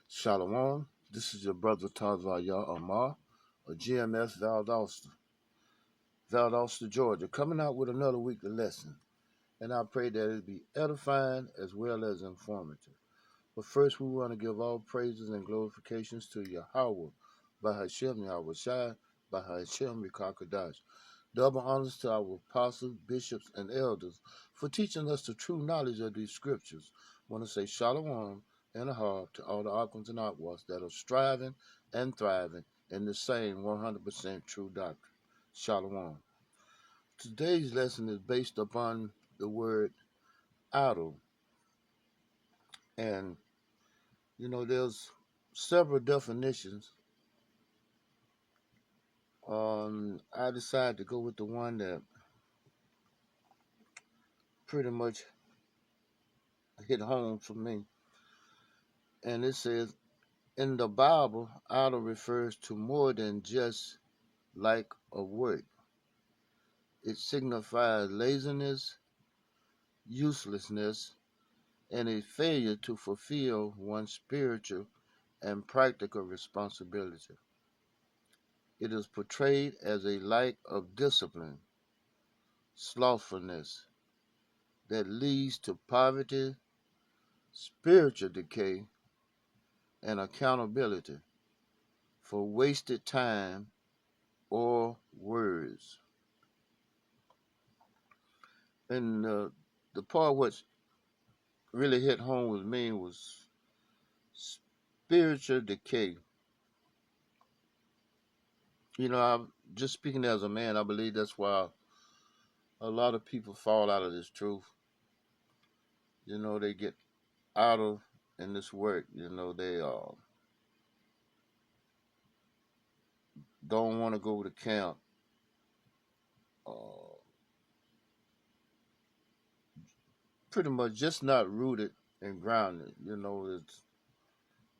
Shalom. This is your brother Tazaya Amar of GMS Valdosta, Georgia, coming out with another weekly lesson. And I pray that it be edifying as well as informative. But first, we want to give all praises and glorifications to Yahweh, by Hashem Yahweh Shai, by Hashem Rekakadash. Double honors to our apostles, bishops, and elders for teaching us the true knowledge of these scriptures. I want to say shalom and a harp to all the Aquans and Aquas that are striving and thriving in the same 100% true doctrine. Shalom. Today's lesson is based upon the word idol. And, there's several definitions. I decided to go with the one that pretty much hit home for me. And it says, in the Bible, idol refers to more than just like a work. It signifies laziness, uselessness, and a failure to fulfill one's spiritual and practical responsibility. It is portrayed as a lack of discipline, slothfulness, that leads to poverty, spiritual decay, and accountability for wasted time or words. And the part which really hit home with me was spiritual decay. I'm just speaking as a man. I believe that's why a lot of people fall out of this truth. They get out of in this work. They don't want to go to camp. Uh, Pretty much just not rooted and grounded. It's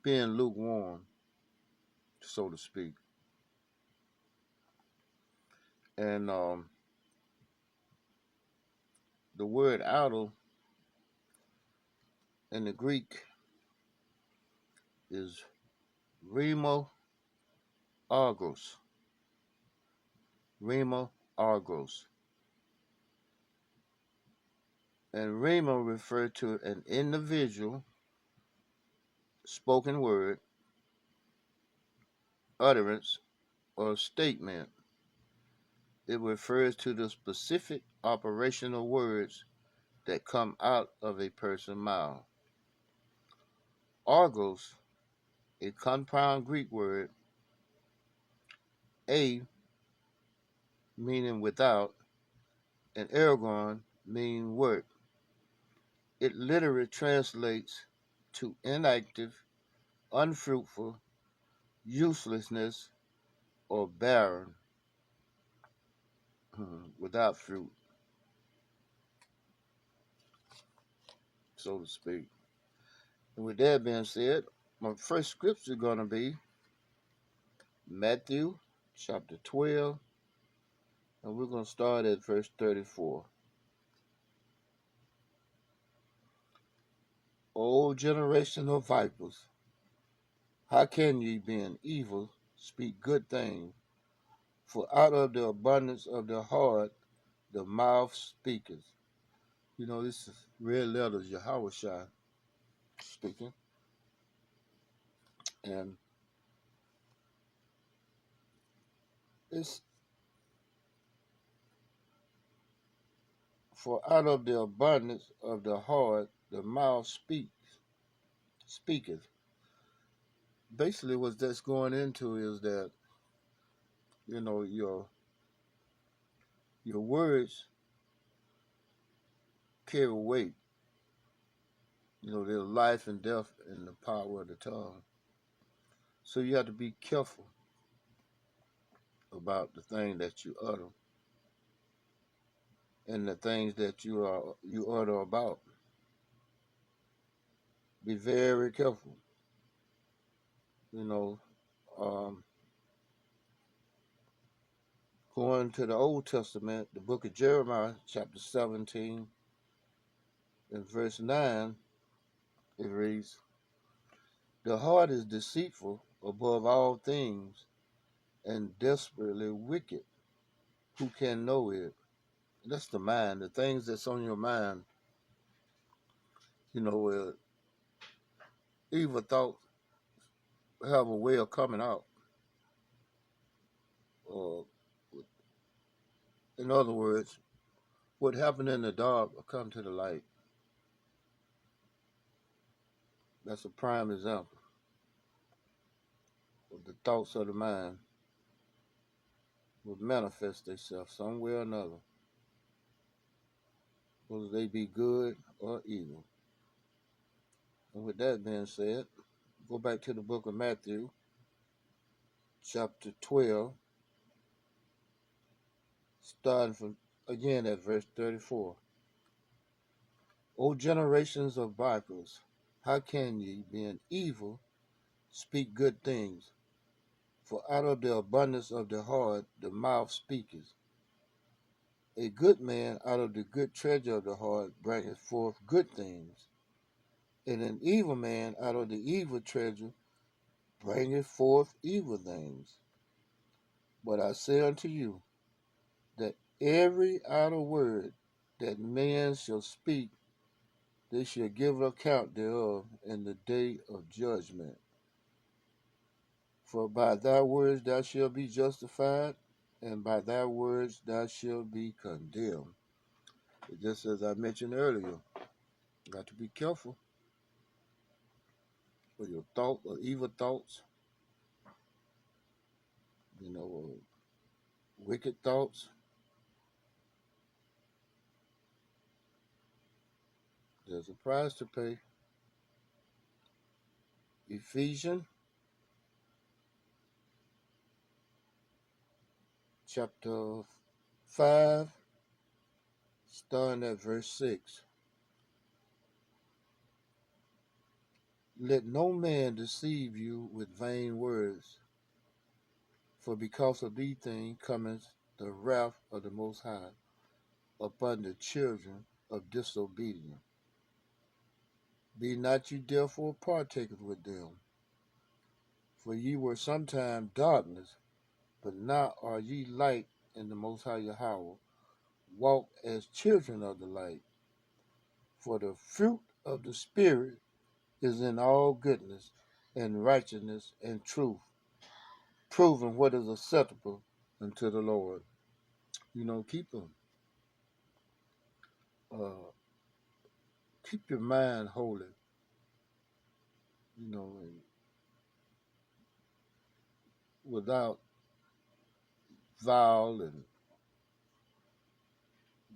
being lukewarm, so to speak. And the word idol in the Greek is remo argos. Remo argos. And remo referred to an individual, spoken word, utterance, or statement. It refers to the specific operational words that come out of a person's mouth. Argos, a compound Greek word, a meaning without, and ergon meaning work. It literally translates to inactive, unfruitful, uselessness, or barren, without fruit, so to speak. And with that being said, my first scripture is going to be Matthew chapter 12, and we're going to start at verse 34. O generation of vipers, how can ye, being evil, speak good things? For out of the abundance of the heart, the mouth speaketh. This is red letters, Yahweh Shai speaking. And it's for out of the abundance of the heart, the mouth speaketh. Basically, what that's going into is that, your words carry weight. There's life and death in the power of the tongue. So you have to be careful about the thing that you utter and the things that you utter about. Be very careful. Going to the Old Testament, the book of Jeremiah, chapter 17, and verse 9, it reads, The heart is deceitful above all things and desperately wicked. Who can know it? That's the mind, the things that's on your mind. You know, evil thoughts have a way of coming out. Or, in other words, what happened in the dark will come to the light. That's a prime example of the thoughts of the mind will manifest themselves some way or another, whether they be good or evil. And with that being said, go back to the book of Matthew, chapter 12, starting from again at verse 34. O generations of vipers, how can ye, being evil, speak good things? For out of the abundance of the heart the mouth speaketh. A good man out of the good treasure of the heart bringeth forth good things, and an evil man out of the evil treasure bringeth forth evil things. But I say unto you, that every idle word that man shall speak, they shall give account thereof in the day of judgment. For by thy words thou shalt be justified, and by thy words thou shalt be condemned. Just as I mentioned earlier, you got to be careful with your thought or evil thoughts, or wicked thoughts. There's a price to pay. Ephesians chapter 5, starting at verse 6. Let no man deceive you with vain words, for because of these things cometh the wrath of the Most High upon the children of disobedience. Be not ye therefore partakers with them, for ye were sometime darkness, but now are ye light in the Most High Yahweh. Walk as children of the light, for the fruit of the Spirit is in all goodness and righteousness and truth, proving what is acceptable unto the Lord. Keep them. Keep your mind holy. And without vile and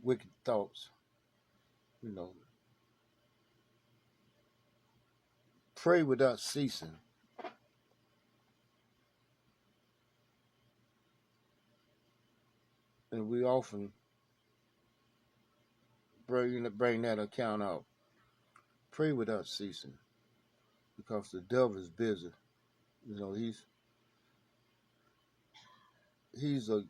wicked thoughts. Pray without ceasing. And we often bring that account out. Pray without ceasing, because the devil is busy. He's a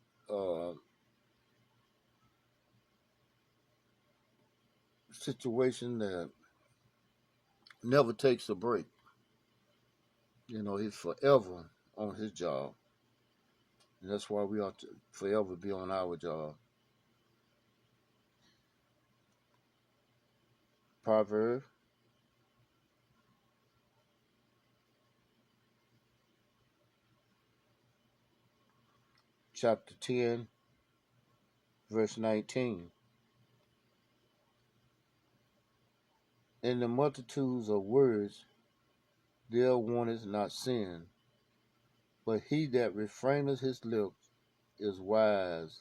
situation that never takes a break. He's forever on his job. And that's why we ought to forever be on our job. Proverbs chapter 10, verse 19. In the multitudes of words there wanteth not sin, but he that refraineth his lips is wise.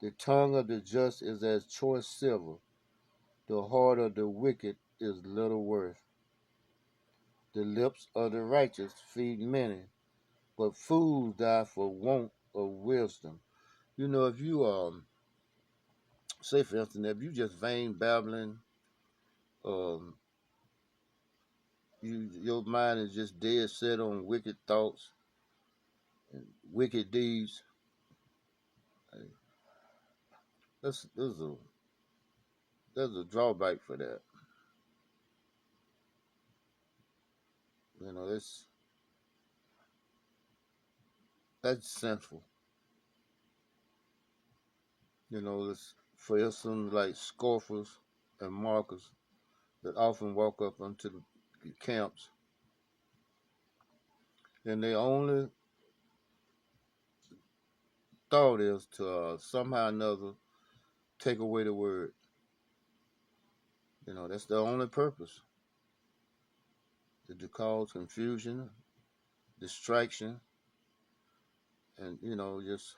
The tongue of the just is as choice silver, the heart of the wicked is little worth. The lips of the righteous feed many, but fools die for want of wisdom. If you say for instance, if you just vain babbling, um, your mind is just dead set on wicked thoughts and wicked deeds. There's a drawback for that. that's sinful. It's, for instance, like scoffers and mockers that often walk up onto the camps, and their only thought is to somehow or another take away the word. That's the only purpose, to cause confusion, distraction, and just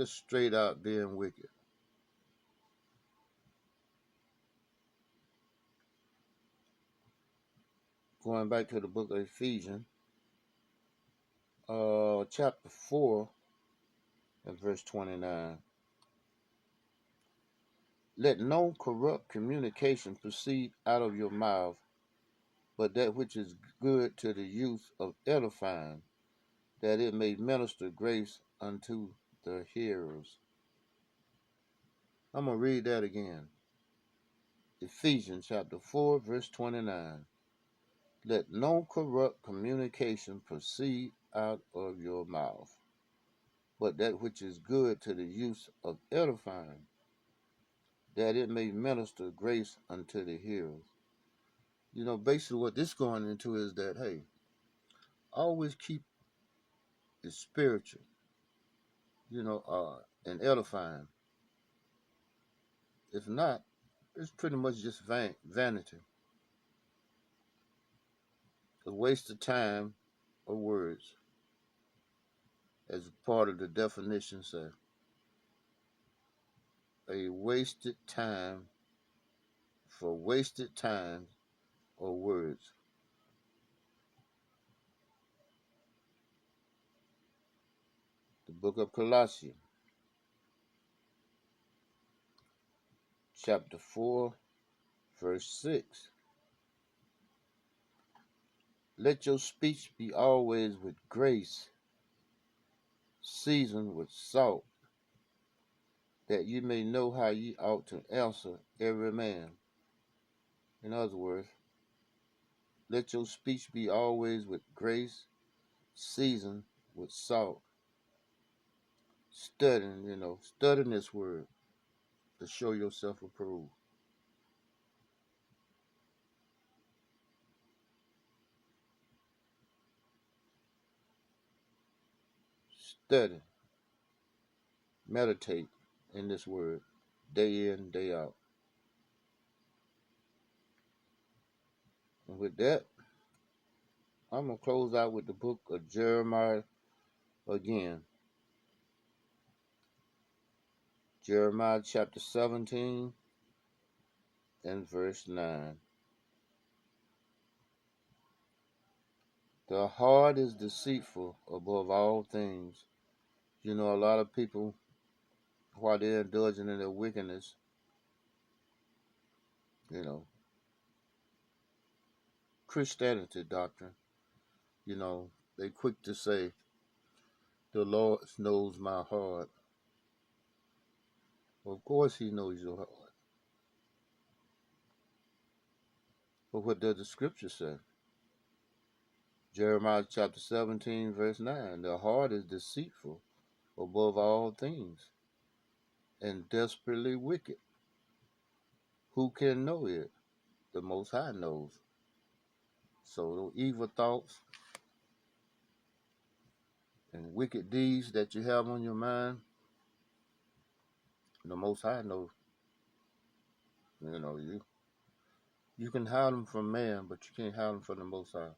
straight out being wicked. Going back to the book of Ephesians, chapter 4 and verse 29. Let no corrupt communication proceed out of your mouth, but that which is good to the use of edifying, that it may minister grace unto the hearers. I'm going to read that again. Ephesians chapter 4, verse 29. Let no corrupt communication proceed out of your mouth, but that which is good to the use of edifying, that it may minister grace unto the hearers. Basically what this going into is that, hey, always keep it spiritual, and edifying. If not, it's pretty much just vanity, a waste of time or words, as part of the definition says. A wasted time for wasted time or words. The book of Colossians, chapter 4, verse 6. Let your speech be always with grace, seasoned with salt, that you may know how ye ought to answer every man. In other words, let your speech be always with grace, seasoned with salt. Studying this word to show yourself approved. Study, meditate in this word, day in, day out. And with that, I'm going to close out with the book of Jeremiah again. Jeremiah chapter 17 and verse 9. The heart is deceitful above all things. A lot of people, while they're indulging in their wickedness, Christianity doctrine, they quick to say, the Lord knows my heart. Well, of course he knows your heart. But what does the scripture say? Jeremiah chapter 17, verse 9. The heart is deceitful above all things and desperately wicked. Who can know it? The Most High knows. So those evil thoughts and wicked deeds that you have on your mind, the Most High knows. You can hide them from man, but you can't hide them from the Most High.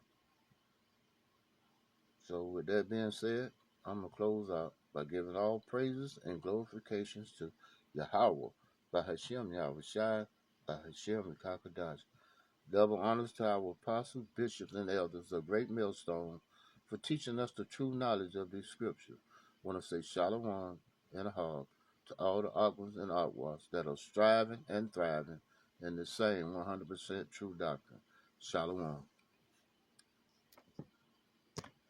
So with that being said, I'm going to close out by giving all praises and glorifications to Yahweh, by Hashem Yahushai, by Hashem Kakadash. Double honors to our apostles, bishops, and elders of Great Millstone for teaching us the true knowledge of these scriptures. I want to say Shalom and a hug to all the Aquas and Aquas that are striving and thriving in the same 100% true doctrine. Shalom.